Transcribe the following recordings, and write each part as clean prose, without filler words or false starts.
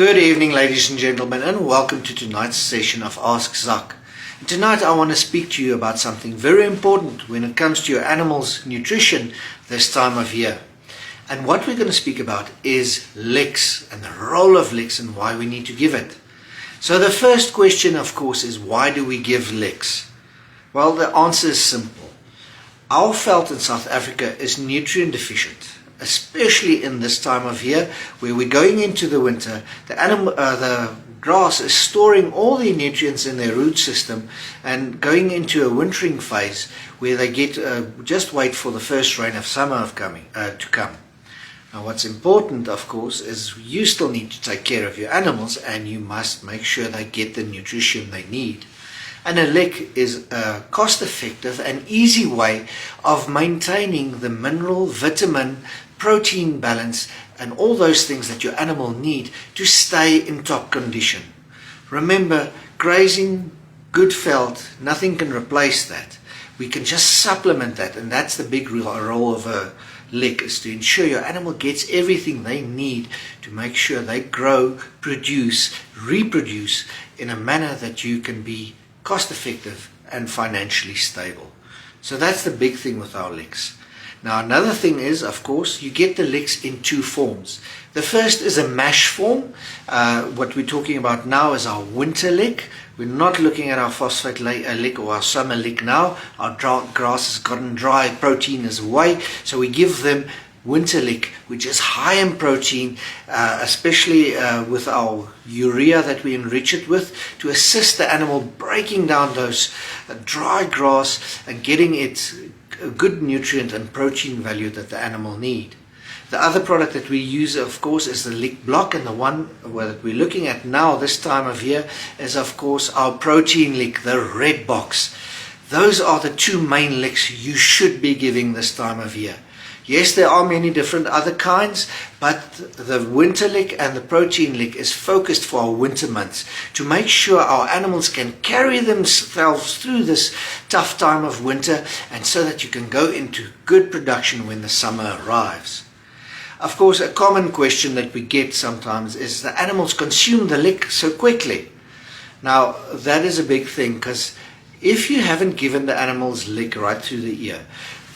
Good evening, ladies and gentlemen, and welcome to tonight's session of Ask Zak. And tonight I want to speak to you about something very important when it comes to your animal's nutrition this time of year. And what we're going to speak about is licks and the role of licks and why we need to give it. So the first question, of course, is why do we give licks? Well, the answer is simple. Our veld in South Africa is nutrient deficient, especially in this time of year where we're going into the winter. The grass is storing all the nutrients in their root system and going into a wintering phase where they get just wait for the first rain of summer to come. Now what's important, of course, is you still need to take care of your animals and you must make sure they get the nutrition they need. And a lick is a cost-effective and easy way of maintaining the mineral, vitamin, protein balance and all those things that your animal need to stay in top condition. Remember, grazing, good veld, nothing can replace that. We can just supplement that, and that's the big role of a lick, is to ensure your animal gets everything they need to make sure they grow, produce, reproduce in a manner that you can be cost effective and financially stable. So that's the big thing with our licks. Now another thing is, of course, you get the licks in two forms. The first is a mash form. What we're talking about now is our winter lick. We're not looking at our phosphate lick or our summer lick now. Our grass has gotten dry, protein is away, so we give them winter lick, which is high in protein, especially with our urea that we enrich it with, to assist the animal breaking down those dry grass and getting it a good nutrient and protein value that the animal need. The other product that we use, of course, is the lick block, and the one that we're looking at now this time of year is, of course, our protein lick, the red box. Those are the two main licks you should be giving this time of year. Yes, there are many different other kinds, but the winter lick and the protein lick is focused for our winter months to make sure our animals can carry themselves through this tough time of winter, and so that you can go into good production when the summer arrives. Of course, a common question that we get sometimes is the animals consume the lick so quickly. Now, that is a big thing, because if you haven't given the animals lick right through the year,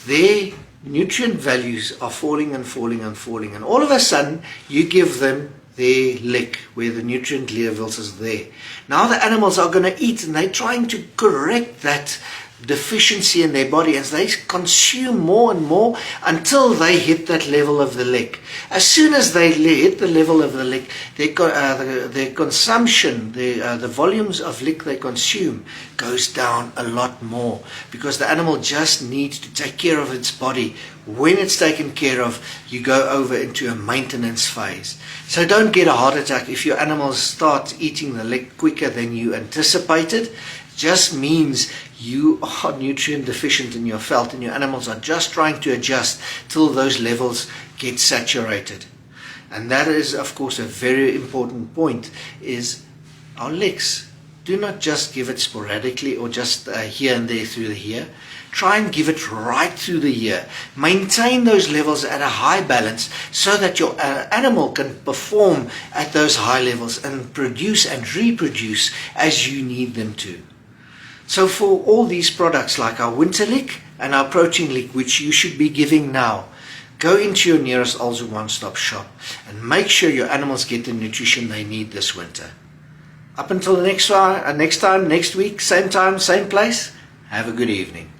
their nutrient values are falling and falling and falling, and all of a sudden you give them their lick where the nutrient levels is there. Now the animals are going to eat, and they're trying to correct that deficiency in their body as they consume more and more until they hit that level of the lick. As soon as they hit the level of the lick, their consumption, the volumes of lick they consume goes down a lot more, because the animal just needs to take care of its body. When it's taken care of, you go over into a maintenance phase. So don't get a heart attack if your animals start eating the lick quicker than you anticipated. Just means you are nutrient deficient in your veld, and your animals are just trying to adjust till those levels get saturated. And that is, of course, a very important point, is our licks. Do not just give it sporadically or just here and there through the year. Try and give it right through the year. Maintain those levels at a high balance so that your animal can perform at those high levels and produce and reproduce as you need them to. So for all these products like our winter lick and our protein lick, which you should be giving now, go into your nearest Alzu one-stop shop and make sure your animals get the nutrition they need this winter. Up until the next time, next week, same time, same place, have a good evening.